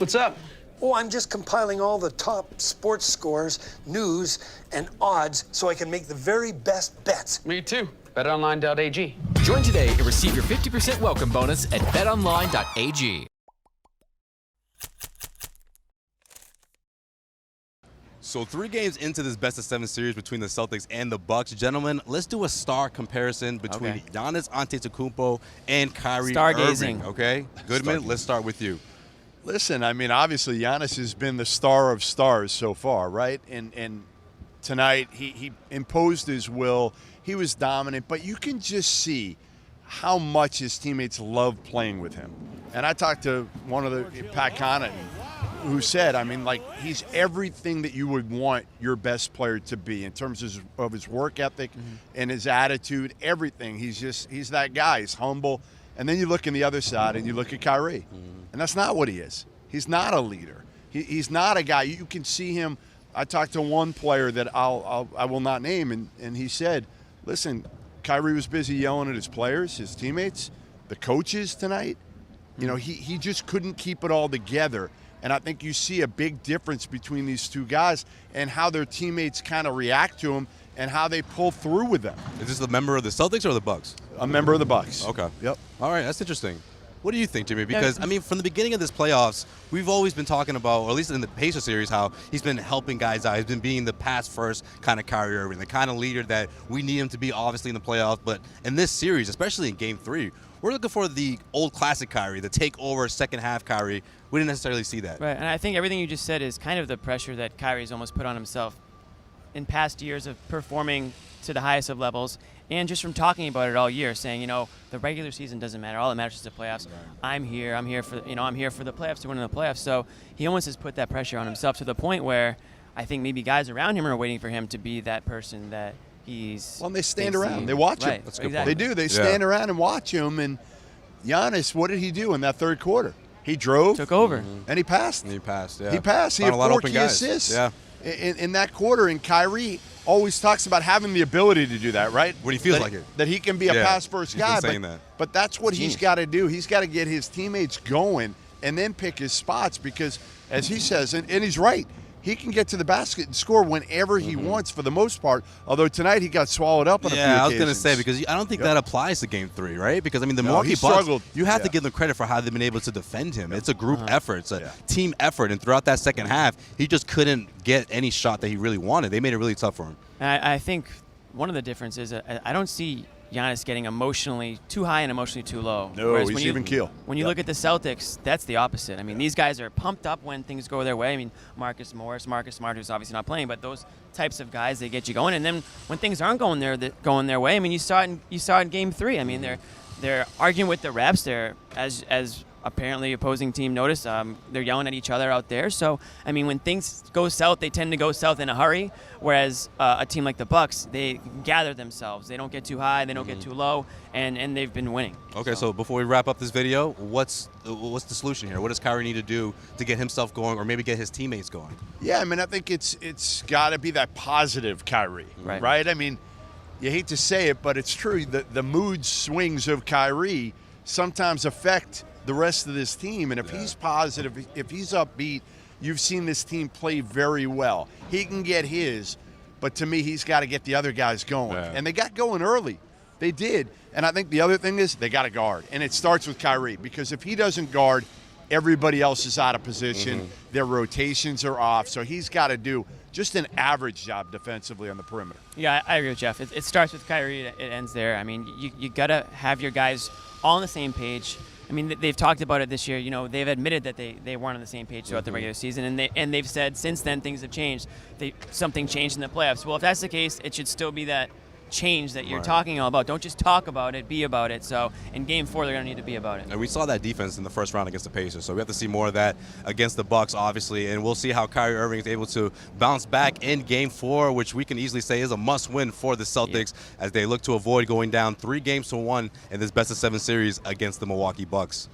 What's up? Oh, I'm just compiling all the top sports scores, news, and odds so I can make the very best bets. Me too. BetOnline.ag. Join today and receive your 50% welcome bonus at betonline.ag. So 3 games into this best-of-7 series between the Celtics and the Bucks, gentlemen, let's do a star comparison between Giannis Antetokounmpo and Kyrie Irving. Okay, Goodman, let's start with you. Listen, I mean, obviously Giannis has been the star of stars so far, right? And tonight he imposed his will. He was dominant, but you can just see how much his teammates love playing with him. And I talked to one of the Pat Connaughton, who said, I mean, like, he's everything that you would want your best player to be in terms of his work ethic and his attitude, everything. He's that guy. He's humble. And then you look on the other side and you look at Kyrie, and that's not what he is. He's not a leader. He's not a guy. You can see him. I talked to one player that I will not name, and he said, listen, Kyrie was busy yelling at his players, his teammates, the coaches tonight. You know, he just couldn't keep it all together. And I think you see a big difference between these two guys and how their teammates kind of react to him and how they pull through with them. Is this a member of the Celtics or the Bucks? A member of the Bucks. Okay. Yep. All right, that's interesting. What do you think, Jimmy? Because, I mean, from the beginning of this playoffs, we've always been talking about, or at least in the Pacers series, how he's been helping guys out. He's been being the pass-first kind of Kyrie Irving, the kind of leader that we need him to be, obviously, in the playoffs. But in this series, especially in Game 3, we're looking for the old classic Kyrie, the takeover second-half Kyrie. We didn't necessarily see that. Right, and I think everything you just said is kind of the pressure that Kyrie's almost put on himself in past years of performing to the highest of levels, and just from talking about it all year, saying, you know, the regular season doesn't matter. All that matters is the playoffs. Right. I'm here for the playoffs, to win in the playoffs. So he almost has put that pressure on himself to the point where I think maybe guys around him are waiting for him to be that person that he's. Well, and they stand around. They watch him. That's a good point. They do. They stand around and watch him. And Giannis, what did he do in that third quarter? He drove, took over, and he passed. He passed. Yeah. He passed. He had 4 key assists. Yeah. In that quarter, and Kyrie always talks about having the ability to do that, right? When he feels like it. That he can be a pass-first guy. He's been saying that. But that's what he's got to do. He's got to get his teammates going and then pick his spots because, as he says, and he's right, he can get to the basket and score whenever he wants for the most part, although tonight he got swallowed up on a few occasions. Yeah, I was going to say, because I don't think that applies to Game 3, right? Because, I mean, the Milwaukee Bucks, you have to give them credit for how they've been able to defend him. It's a group effort. It's a team effort. And throughout that second half, he just couldn't get any shot that he really wanted. They made it really tough for him. And I think one of the differences, I don't see Giannis getting emotionally too high and emotionally too low. No, he's even keel. When you look at the Celtics, that's the opposite. I mean, these guys are pumped up when things go their way. I mean, Marcus Smart, who's obviously not playing, but those types of guys, they get you going. And then when things aren't going their way, I mean, you saw it in Game 3. I mean, they're arguing with the refs. They're as apparently opposing team noticed, they're yelling at each other out there. So, I mean, when things go south, they tend to go south in a hurry, whereas a team like the Bucks, they gather themselves. They don't get too high, they don't get too low, and they've been winning. Okay, so before we wrap up this video, what's the solution here? What does Kyrie need to do to get himself going or maybe get his teammates going? Yeah, I mean, I think it's got to be that positive Kyrie, right? I mean, you hate to say it, but it's true. The mood swings of Kyrie sometimes affect the rest of this team, and if he's positive, if he's upbeat, you've seen this team play very well. He can get his, but to me, he's got to get the other guys going. And they got going early. They did. And I think the other thing is they got to guard. And it starts with Kyrie, because if he doesn't guard, everybody else is out of position. Their rotations are off. So he's got to do just an average job defensively on the perimeter. Yeah, I agree with Jeff. It starts with Kyrie. It ends there. I mean, you got to have your guys all on the same page. I mean, they've talked about it this year. You know, they've admitted that they weren't on the same page throughout the regular season, and they've said since then things have changed. Something changed in the playoffs. Well, if that's the case, it should still be that change that you're talking all about. Don't just talk about it, be about it. So in Game 4, they're going to need to be about it. And we saw that defense in the first round against the Pacers, so we have to see more of that against the Bucks, obviously, and we'll see how Kyrie Irving is able to bounce back in Game 4, which we can easily say is a must-win for the Celtics as they look to avoid going down 3-1 in this best-of-7 series against the Milwaukee Bucks.